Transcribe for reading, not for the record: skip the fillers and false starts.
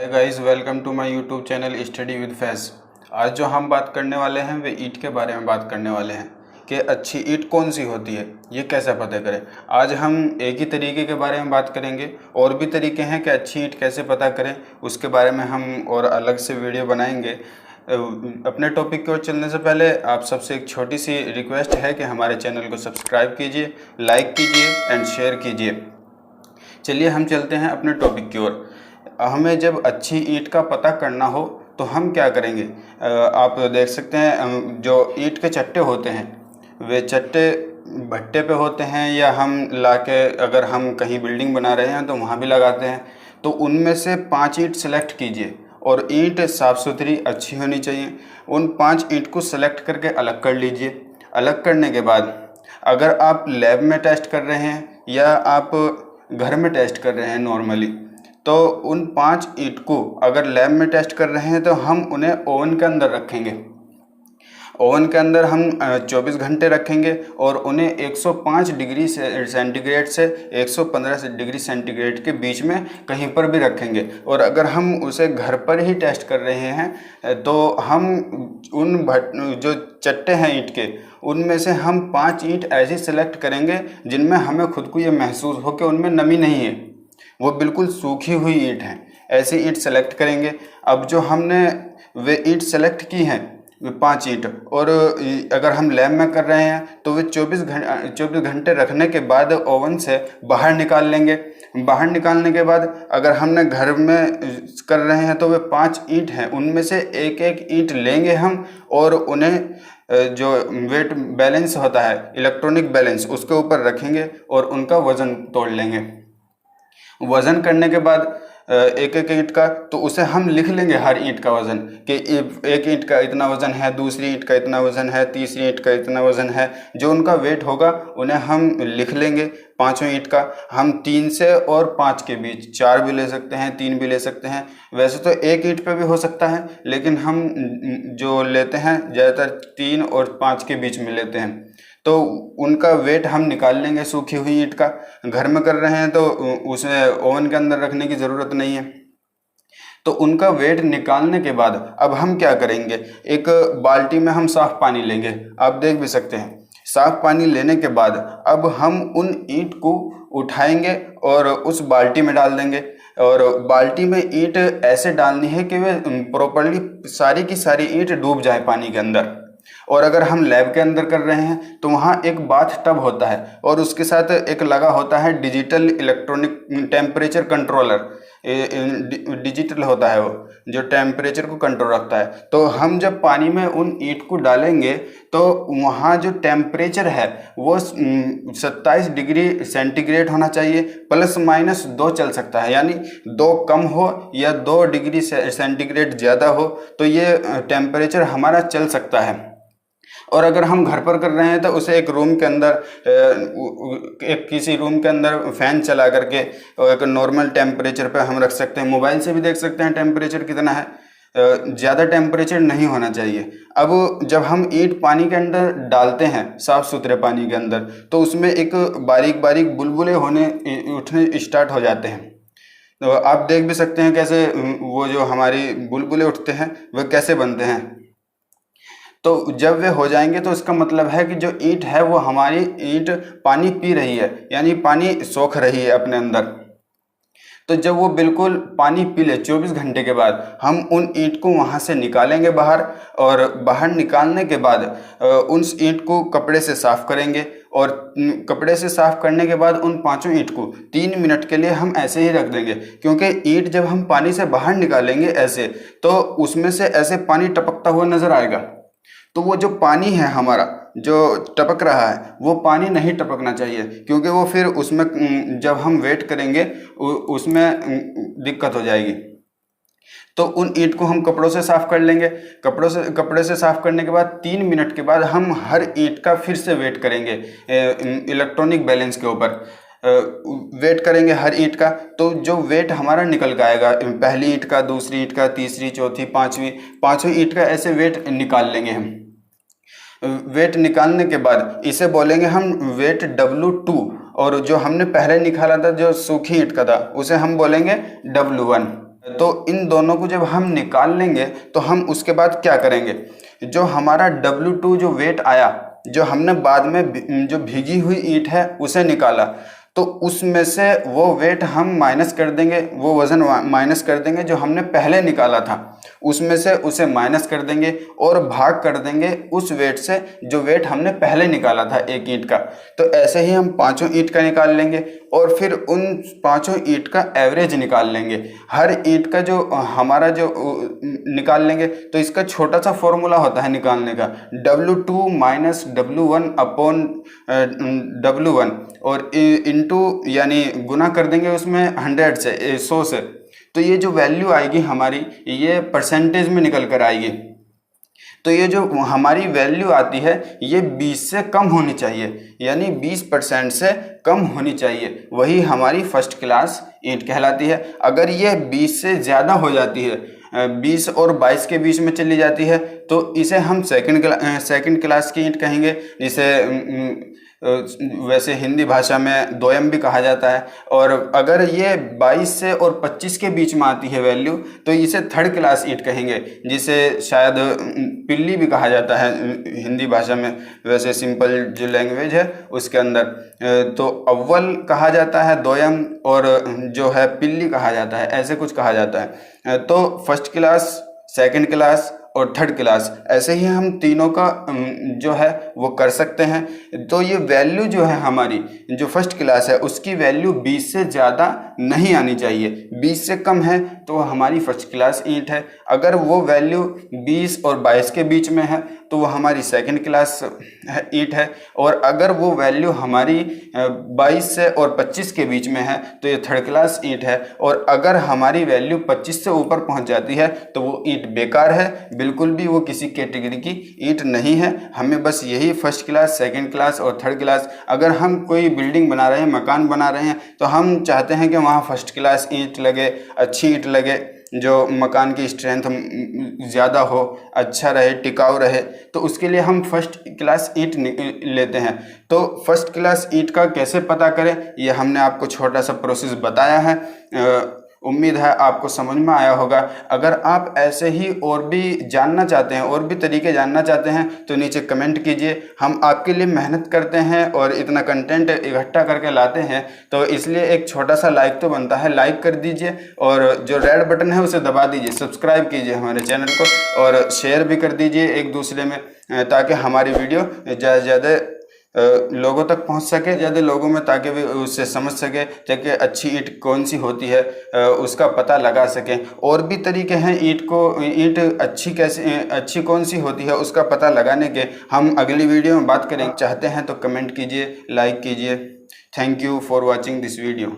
Hi guys, welcome to my YouTube channel study with Faiz. आज जो हम बात करने वाले हैं वे ईंट के बारे में बात करने वाले हैं कि अच्छी ईंट कौन सी होती है, ये कैसे पता करें। आज हम एक ही तरीके के बारे में बात करेंगे, और भी तरीके हैं कि अच्छी ईंट कैसे पता करें, उसके बारे में हम और अलग से वीडियो बनाएंगे। अपने टॉपिक की ओर चलने से पहले आप सबसे एक छोटी सी रिक्वेस्ट है कि हमारे चैनल को सब्सक्राइब कीजिए, लाइक कीजिए एंड शेयर कीजिए। चलिए हम चलते हैं अपने टॉपिक की ओर। हमें जब अच्छी ईंट का पता करना हो तो हम क्या करेंगे। आप देख सकते हैं जो ईंट के चट्टे होते हैं वे चट्टे भट्टे पे होते हैं, या हम लाके अगर हम कहीं बिल्डिंग बना रहे हैं तो वहाँ भी लगाते हैं। तो उनमें से 5 ईंट सेलेक्ट कीजिए, और ईंट साफ़ सुथरी अच्छी होनी चाहिए। उन 5 ईंट को सेलेक्ट करके अलग कर लीजिए। अलग करने के बाद अगर आप लैब में टेस्ट कर रहे हैं या आप घर में टेस्ट कर रहे हैं नॉर्मली, तो उन 5 ईंट को अगर लैब में टेस्ट कर रहे हैं तो हम उन्हें ओवन के अंदर रखेंगे। ओवन के अंदर हम 24 घंटे रखेंगे और उन्हें 105 डिग्री सेंटीग्रेड से 115 डिग्री सेंटीग्रेड के बीच में कहीं पर भी रखेंगे। और अगर हम उसे घर पर ही टेस्ट कर रहे हैं तो हम उन जो चट्टे हैं ईंट के, उनमें से हम 5 ईंट ऐसी सेलेक्ट करेंगे जिनमें हमें खुद को ये महसूस हो कि उनमें नमी नहीं है, वो बिल्कुल सूखी हुई ईंट है। ऐसी ईंट सेलेक्ट करेंगे। अब जो हमने वे ईंट सेलेक्ट की हैं वे 5 ईंट, और अगर हम लैब में कर रहे हैं तो वे 24 घंटे रखने के बाद ओवन से बाहर निकाल लेंगे। बाहर निकालने के बाद अगर हमने घर में कर रहे हैं तो वे 5 ईंट हैं, उनमें से एक एक ईंट लेंगे हम, और उन्हें जो वेट बैलेंस होता है, इलेक्ट्रॉनिक बैलेंस, उसके ऊपर रखेंगे और उनका वज़न तोड़ लेंगे। वज़न करने के बाद एक एक ईंट का, तो उसे हम लिख लेंगे हर ईंट का वज़न कि एक ईंट का इतना वज़न है, दूसरी ईंट का इतना वज़न है, तीसरी ईंट का इतना वज़न है। जो उनका वेट होगा उन्हें हम लिख लेंगे। 5 ईंट का हम 3 से और 5 के बीच 4 भी ले सकते हैं, 3 भी ले सकते हैं। वैसे तो एक ईंट पे भी हो सकता है, लेकिन हम जो लेते हैं ज़्यादातर 3 और 5 के बीच में लेते हैं। तो उनका वेट हम निकाल लेंगे सूखी हुई ईंट का। घर में कर रहे हैं तो उसे ओवन के अंदर रखने की ज़रूरत नहीं है। तो उनका वेट निकालने के बाद अब हम क्या करेंगे, एक बाल्टी में हम साफ़ पानी लेंगे। आप देख भी सकते हैं। साफ़ पानी लेने के बाद अब हम उन ईंट को उठाएंगे और उस बाल्टी में डाल देंगे। और बाल्टी में ईंट ऐसे डालनी है कि वे प्रॉपरली सारी की सारी ईंट डूब जाए पानी के अंदर। और अगर हम लैब के अंदर कर रहे हैं तो वहाँ एक बाथ टब होता है, और उसके साथ एक लगा होता है digital electronic temperature controller. Digital होता है वो, जो टेम्परेचर को कंट्रोल रखता है। तो हम जब पानी में उन ईंट को डालेंगे तो वहाँ जो टेम्परेचर है वो 27 डिग्री सेंटीग्रेड होना चाहिए, ±2 चल सकता है। यानी 2 कम हो या 2 डिग्री सेंटीग्रेड ज़्यादा हो तो ये टेम्परेचर हमारा चल सकता है। और अगर हम घर पर कर रहे हैं तो उसे एक रूम के अंदर, किसी रूम के अंदर फ़ैन चला करके एक नॉर्मल टेम्परेचर पे हम रख सकते हैं। मोबाइल से भी देख सकते हैं टेम्परेचर कितना है। ज़्यादा टेम्परेचर नहीं होना चाहिए। अब जब हम ईंट पानी के अंदर डालते हैं, साफ़ सुथरे पानी के अंदर, तो उसमें एक बारीक बारीक बुलबुले उठने स्टार्ट हो जाते हैं। तो आप देख भी सकते हैं कैसे वो जो हमारी बुलबुले उठते हैं वह कैसे बनते हैं। तो जब वे हो जाएंगे तो इसका मतलब है कि जो ईंट है वो हमारी ईंट पानी पी रही है, यानी पानी सोख रही है अपने अंदर। तो जब वो बिल्कुल पानी पी ले 24 घंटे के बाद, हम उन ईंट को वहाँ से निकालेंगे बाहर। और बाहर निकालने के बाद उन ईंट को कपड़े से साफ़ करेंगे। और कपड़े से साफ़ करने के बाद उन 5 ईंट को 3 मिनट के लिए हम ऐसे ही रख देंगे, क्योंकि ईंट जब हम पानी से बाहर निकालेंगे ऐसे, तो उसमें से ऐसे पानी टपकता हुआ नज़र आएगा। तो वो जो पानी है हमारा जो टपक रहा है वो पानी नहीं टपकना चाहिए, क्योंकि वो फिर उसमें जब हम वेट करेंगे उसमें दिक्कत हो जाएगी। तो उन ईंट को हम कपड़ों से साफ़ कर लेंगे। कपड़े से साफ़ करने के बाद 3 मिनट के बाद हम हर ईंट का फिर से वेट करेंगे इलेक्ट्रॉनिक बैलेंस के ऊपर। वेट करेंगे हर ईंट का, तो जो वेट हमारा निकल के आएगा, पहली ईंट का, दूसरी ईंट का, तीसरी, चौथी, पाँचवीं ईंट का, ऐसे वेट निकाल लेंगे हम। वेट निकालने के बाद इसे बोलेंगे हम वेट W2, और जो हमने पहले निकाला था जो सूखी ईंट का था उसे हम बोलेंगे W1। तो इन दोनों को जब हम निकाल लेंगे तो हम उसके बाद क्या करेंगे, जो हमारा W2 जो वेट आया, जो हमने बाद में जो भीगी हुई ईंट है उसे निकाला, तो उसमें से वो वेट हम माइनस कर देंगे, वो वज़न माइनस कर देंगे जो हमने पहले निकाला था, उसमें से उसे माइनस कर देंगे और भाग कर देंगे उस वेट से जो वेट हमने पहले निकाला था एक ईंट का। तो ऐसे ही हम पांचों ईंट का निकाल लेंगे और फिर उन पांचों ईंट का एवरेज निकाल लेंगे। हर ईंट का जो हमारा जो निकाल लेंगे तो इसका छोटा सा फॉर्मूला होता है निकालने का, W2 minus W1 upon W1 और इनटू यानी गुना कर देंगे उसमें 100 से 100 से, तो ये जो वैल्यू आएगी हमारी ये परसेंटेज में निकल कर आएगी। तो ये जो हमारी वैल्यू आती है ये 20 से कम होनी चाहिए, यानी 20% से कम होनी चाहिए, वही हमारी फर्स्ट क्लास ईंट कहलाती है। अगर ये 20 से ज़्यादा हो जाती है, 20 और 22 के बीच में चली जाती है, तो इसे हम सेकंड क्लास की ईंट कहेंगे, जिसे वैसे हिंदी भाषा में दोयम भी कहा जाता है। और अगर ये 22 से और 25 के बीच में आती है वैल्यू तो इसे थर्ड क्लास ईंट कहेंगे, जिसे शायद पिल्ली भी कहा जाता है हिंदी भाषा में, वैसे सिंपल जो लैंग्वेज है उसके अंदर। तो अव्वल कहा जाता है दोयम और जो है पिल्ली कहा जाता है, ऐसे कुछ कहा जाता है। तो फर्स्ट क्लास, सेकंड क्लास और थर्ड क्लास, ऐसे ही हम तीनों का जो है वो कर सकते हैं। तो ये वैल्यू जो है हमारी जो फर्स्ट क्लास है उसकी वैल्यू 20 से ज़्यादा नहीं आनी चाहिए, 20 से कम है तो हमारी फर्स्ट क्लास ईंट है। अगर वो वैल्यू 20 और 22 के बीच में है तो वो हमारी सेकंड क्लास ईंट है, और अगर वो वैल्यू हमारी 22 से और 25 के बीच में है तो ये थर्ड क्लास ईंट है, और अगर हमारी वैल्यू 25 से ऊपर पहुंच जाती है तो वो ईंट बेकार है, बिल्कुल भी वो किसी कैटेगरी की ईंट नहीं है। हमें बस यही फर्स्ट क्लास, सेकंड क्लास और थर्ड क्लास, अगर हम कोई बिल्डिंग बना रहे हैं, मकान बना रहे हैं, तो हम चाहते हैं कि वहाँ फर्स्ट क्लास ईंट लगे, अच्छी ईंट लगे, जो मकान की स्ट्रेंथ ज़्यादा हो, अच्छा रहे, टिकाऊ रहे, तो उसके लिए हम फर्स्ट क्लास ईंट लेते हैं। तो फर्स्ट क्लास ईंट का कैसे पता करें ये हमने आपको छोटा सा प्रोसेस बताया है। उम्मीद है आपको समझ में आया होगा। अगर आप ऐसे ही और भी जानना चाहते हैं, और भी तरीके जानना चाहते हैं, तो नीचे कमेंट कीजिए। हम आपके लिए मेहनत करते हैं और इतना कंटेंट इकट्ठा करके लाते हैं, तो इसलिए एक छोटा सा लाइक तो बनता है, लाइक कर दीजिए और जो रेड बटन है उसे दबा दीजिए, सब्सक्राइब कीजिए हमारे चैनल को और शेयर भी कर दीजिए एक दूसरे में, ताकि हमारी वीडियो ज़्यादा से ज़्यादा लोगों तक पहुंच सके, ज़्यादा लोगों में, ताकि वे उससे समझ सके ताकि अच्छी ईंट कौन सी होती है उसका पता लगा सकें। और भी तरीके हैं ईंट अच्छी कौन सी होती है उसका पता लगाने के, हम अगली वीडियो में बात करेंगे। चाहते हैं तो कमेंट कीजिए, लाइक कीजिए। Thank you for watching this video.